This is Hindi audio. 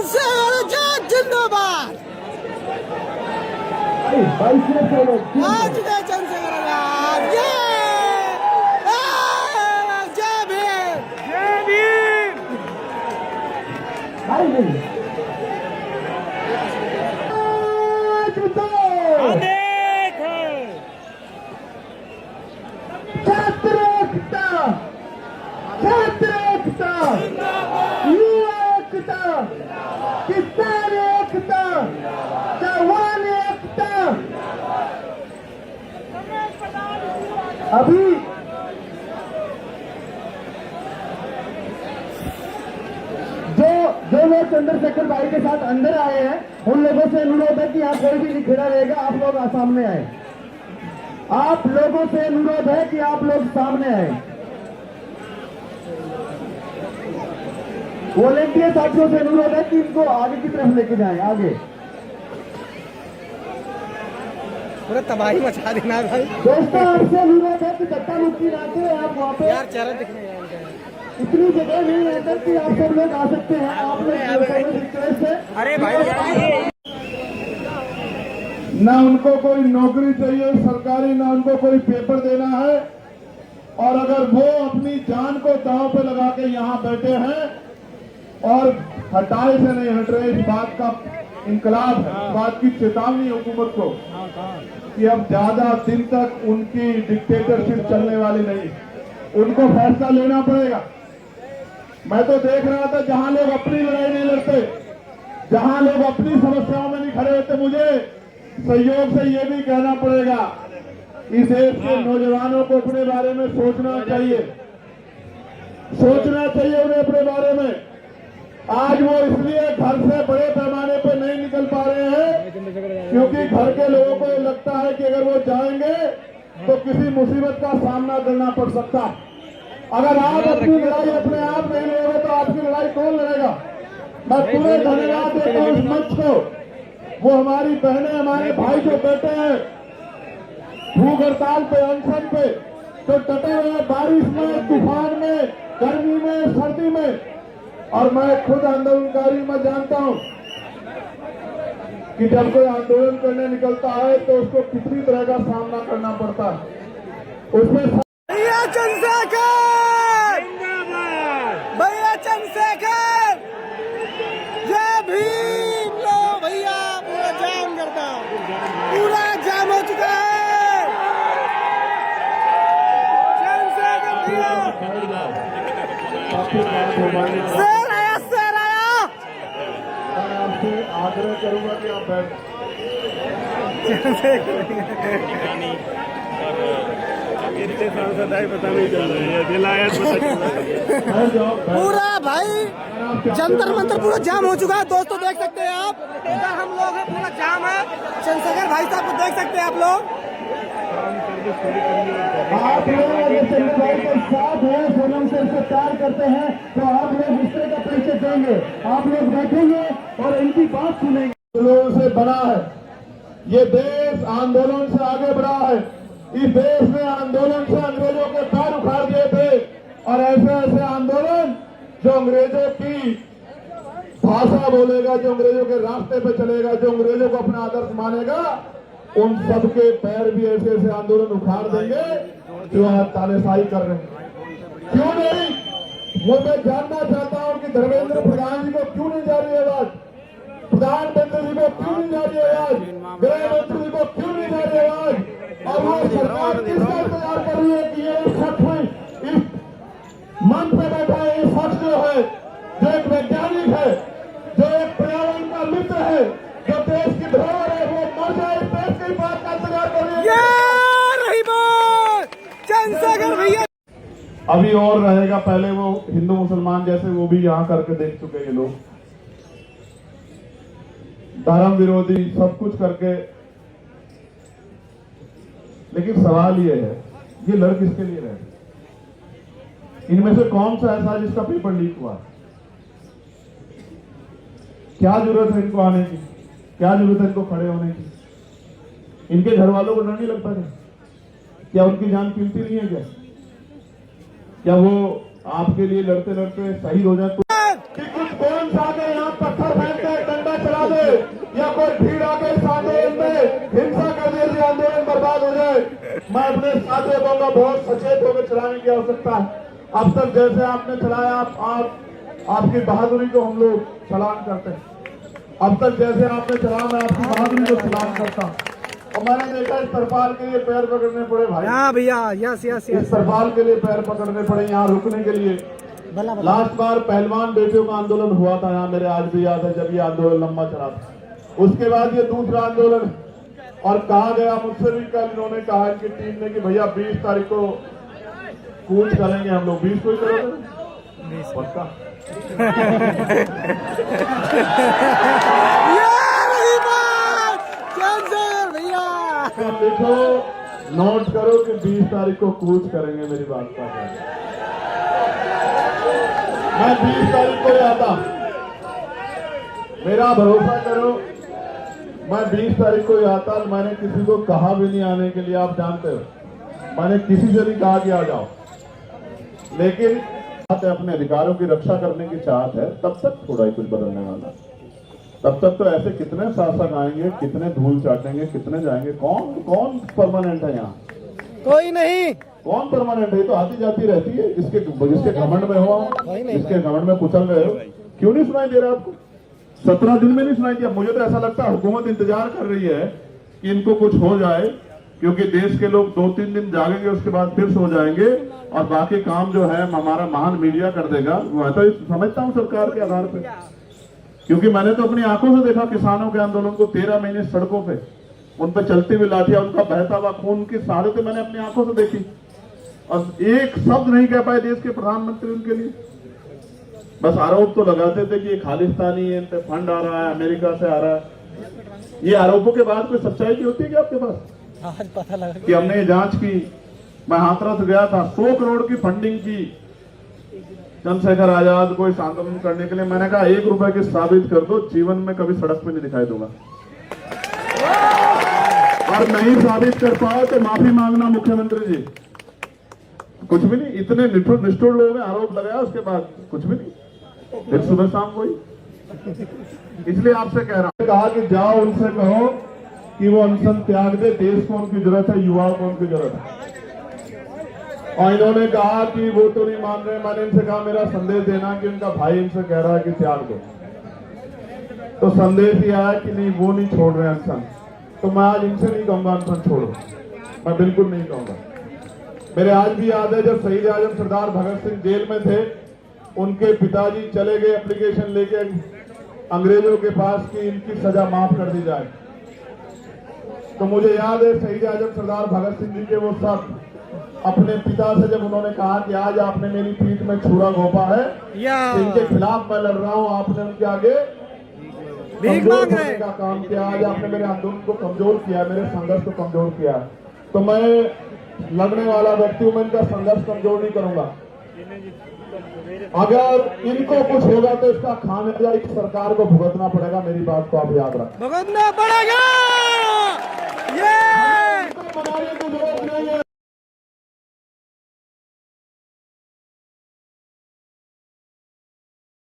चंद्रशेखर जाट जिंदाबाद। आज के चंद्रशेखर आजाद जय भीम। जय भीम। छात्र एकता, छात्र एकता, युवा एकता, किसान एकता, जवान एकता। अभी जो लोग चंद्रशेखर भाई के साथ अंदर आए हैं उन लोगों से अनुरोध है कि यहाँ कोई भी नहीं खड़ा रहेगा, आप लोग सामने आए। आप लोगों से अनुरोध है कि आप लोग सामने आए। वॉलेंटियर साथियों से अनुरोध है कि इनको आगे की तरफ लेके जाएं, आगे। पूरा तबाही मचा देना भाई। दोस्तों आपसे अनुरोध है कि धक्का मुक्की ना करें, आप वहाँ पे यार चेहरा दिखने इतनी जगह नहीं है अंदर कि आप सब लोग आ सकते हैं। आप लोग रिक्वेस्ट है। अरे भाई ना उनको कोई नौकरी चाहिए सरकारी, ना उनको कोई पेपर देना है। और अगर वो अपनी जान को दांव पे लगा के यहाँ बैठे हैं और हटाए से नहीं हट रहे, इस बात का इंकलाब है, इस बात की चेतावनी हुकूमत को कि अब ज्यादा दिन तक उनकी डिक्टेटरशिप चलने वाली नहीं, उनको फैसला लेना पड़ेगा। मैं तो देख रहा था जहां लोग अपनी लड़ाई नहीं लड़ते, जहां लोग अपनी समस्याओं में नहीं खड़े होते, मुझे सहयोग से ये भी कहना पड़ेगा इस देश के नौजवानों को अपने बारे में सोचना चाहिए, सोचना चाहिए उन्हें अपने बारे में। आज वो इसलिए घर से बड़े पैमाने पर नहीं निकल पा रहे हैं क्योंकि घर के लोगों को लगता है कि अगर वो जाएंगे तो किसी मुसीबत का सामना करना पड़ सकता है। अगर आप अपनी लड़ाई अपने आप नहीं लड़ोगे तो आपकी लड़ाई कौन लड़ेगा। मैं पूरे धन्यवाद देता हूँ इस मंच को, वो हमारी बहनें हमारे भाई जो बैठे हैं भूख हड़ताल पे, अनशन पे, तो डटे हुए बारिश में, तूफान में, गर्मी में, सर्दी में। और मैं खुद आंदोलनकारी मैं जानता हूं कि जब कोई आंदोलन करने निकलता है तो उसको कितनी तरह का सामना करना पड़ता है। उसमें भैया चंद्रशेखर, भैया चंद्रशेखर जय भीम। लो भैया पूरा जाम करता, पूरा जाम हो चुका है। चंद्रशेखर भैया शेर आया, शेर आया। मैं आपसे आग्रह करूंगा कि आप बैठ कितने सांसद आए पता नहीं चल रही है, दिलायत पता चल रही है। पूरा भाई जंतर मंतर पूरा जाम हो चुका है। दोस्तों देख सकते हैं आप, इधर हम लोग हैं, पूरा जाम है। चंद्रशेखर भाई साहब को देख सकते हैं आप लोग। आप लोग अगर चंद्रभाई के साथ है, सोनम से प्यार करते हैं तो आप लोग इस तरह का परिचय देंगे, आप लोग बैठेंगे और इनकी बात सुनेंगे। आंदोलन से बना है ये देश, आंदोलन से आगे बढ़ा है। इस देश ने आंदोलन से अंग्रेजों के पैर उखाड़ दिए थे और ऐसे ऐसे आंदोलन जो अंग्रेजों की भाषा बोलेगा, जो अंग्रेजों के रास्ते पे चलेगा, जो अंग्रेजों को अपना आदर्श मानेगा, उन सबके पैर भी ऐसे ऐसे आंदोलन उखाड़ देंगे जो आज तानेशाही कर रहे हैं। क्यों नहीं, वो मैं जानना चाहता हूं कि धर्मेंद्र प्रधान जी को क्यों नहीं जा रही आवाज, प्रधानमंत्री जी को क्यों नहीं जा रही आवाज, गृह मंत्री जी को क्यों नहीं जा रही आवाज। और वो सरकार किसका इंतजार कर रही है कि ये इस मंच पे बैठा है, ये शख्स जो है, जो एक वैज्ञानिक है, जो एक पर्यावरण का मित्र है, जो देश की धरोहर है, वो मर जाए, इस देश की बात का इंतजार कर रही है। रही बात चंद्रशेखर भैया। अभी और रहेगा, पहले वो हिंदू मुसलमान जैसे वो भी यहाँ करके देख चुके ये लोग, धर्म विरोधी सब कुछ करके। लेकिन सवाल ये है, ये लड़ किसके लिए रहे? इनमें से कौन सा ऐसा जिसका पेपर लीक हुआ? क्या जरूरत है इनको आने की, क्या जरूरत है इनको खड़े होने की? इनके घर वालों को डर नहीं लगता क्या? उनकी जान कीमती नहीं है क्या वो आपके लिए लड़ते लड़ते शहीद हो जाए? तो कि कुछ कौन सा यहाँ पत्थर फेंक या कोई भीड़ आके इस आंदोलन में हिंसा कर दे, ये आंदोलन बर्बाद हो जाए। मैं अपने साथियों को बहुत सचेत होकर चलाने की आवश्यकता है। अब तक जैसे आपने चलाया, आपकी बहादुरी को हम लोग सलाम करते हैं। अब तक जैसे आपने चलाया, मैं आपकी बहादुरी को सलाम करता हूँ। और मैंने देखा इस तरपाल के लिए पैर पकड़ने पड़े भाई। हाँ भैया, यस यस इस यस। तरपाल के लिए पैर पकड़ने पड़े यहाँ रुकने के लिए। लास्ट बार पहलवान बेटियों का आंदोलन हुआ था यहाँ, मेरे आज भी याद है, जब ये आंदोलन लंबा चला था। उसके बाद ये दूसरा आंदोलन, और कहा गया मुझसे भी कल इन्होंने कहा इनकी टीम ने कि भैया 20 तारीख को कूच करेंगे हम लोग। 20 को ही करोगे पक्का? लिखो, नोट करो कि 20 तारीख को कूच करेंगे। मेरी बात का मैं 20 तारीख को आता, मेरा भरोसा करो, मैं 20 तारीख को आता। मैंने किसी को कहा भी नहीं आने के लिए, आप जानते हो, मैंने किसी से नहीं कहा कि आ जाओ, लेकिन अपने अधिकारों की रक्षा करने की चाहत है, तब तक थोड़ा ही कुछ बदलने वाला। तब तक तो ऐसे कितने शासक आएंगे, कितने धूल चाटेंगे, कितने जाएंगे। कौन परमानेंट है यहाँ? कोई नहीं। कौन परमानेंट है? तो आती जाती रहती है। जिसके घमंड में हो, जिसके घमंड में कुचल रहे हो। क्यों नहीं सुनाई दे रहा आपको? 17 दिन में नहीं सुनाई दिया। मुझे तो ऐसा लगता है हुकूमत इंतजार कर रही है कि इनको कुछ हो जाए, क्योंकि देश के लोग 2-3 दिन जागेंगे, उसके बाद फिर सो जाएंगे, और बाकी काम जो है हमारा महान मीडिया कर देगा। मैं तो समझता हूँ सरकार के आधार पे, क्योंकि मैंने तो अपनी आंखों से देखा किसानों के आंदोलन को। 13 महीने सड़कों पे, उन पे चलती हुई लाठियां, उनका बहता हुआ खून की सहारतें मैंने अपनी आंखों से देखी, और एक शब्द नहीं कह पाए देश के प्रधानमंत्री उनके लिए। बस आरोप तो लगाते थे कि ये खालिस्तानी है, इन पे फंड आ रहा है, अमेरिका से आ रहा है। ये आरोपों के बाद कोई सच्चाई की होती है क्या आपके पास? आज पता लगा कि हमने ये जांच की। मैं हाथरस गया था, 100 करोड़ की फंडिंग की चंद्रशेखर आजाद को इस आंदोलन करने के लिए। मैंने कहा 1 रुपए की साबित कर दो, जीवन में कभी सड़क पे नहीं दिखाई दूंगा। और नहीं साबित कर पाओ तो माफी मांगना मुख्यमंत्री जी। कुछ भी नहीं, इतने निष्ठुर लोगों ने आरोप लगाया, उसके बाद कुछ भी नहीं, फिर सुबह शाम कोई। इसलिए आपसे कह रहा हूं, कहा कि जाओ उनसे कहो कि वो अनशन त्याग दे। देश को उनकी जरूरत है, युवाओं को उनकी जरूरत है। और इन्होंने कहा कि वो तो नहीं मान रहे। मैंने इनसे कहा मेरा संदेश देना कि उनका भाई इनसे कह रहा है कि त्याग दो। तो संदेश ये आया कि नहीं, वो नहीं छोड़ रहे अनशन। तो मैं आज इनसे नहीं कहूंगा अनशन छोड़ो, मैं बिल्कुल नहीं कहूंगा। मेरे आज भी याद है जब शहीद आजम सरदार भगत सिंह जेल में थे, उनके पिताजी चले गए एप्लीकेशन लेके अंग्रेजों के पास कि इनकी सजा माफ कर दी जाए। तो मुझे याद है शहीद आजम सरदार भगत सिंह जी के वो सब अपने पिता से जब उन्होंने कहा कि आज आपने मेरी पीठ में छुरा घोंपा है, इनके खिलाफ मैं लड़ रहा हूं, आपने उनके आगे कमजोर होने का काम किया। आज आपने मेरे आंदोलन को कमजोर किया, मेरे संघर्ष को कमजोर किया। तो मैं लड़ने वाला व्यक्ति हूं, मैं इनका संघर्ष कमजोर नहीं करूंगा। अगर इनको कुछ होगा तो इसका खामियाजा इस सरकार को भुगतना पड़ेगा। मेरी बात को आप याद रखें, भुगतना पड़ेगा। ये बनाने की जरूरत नहीं है।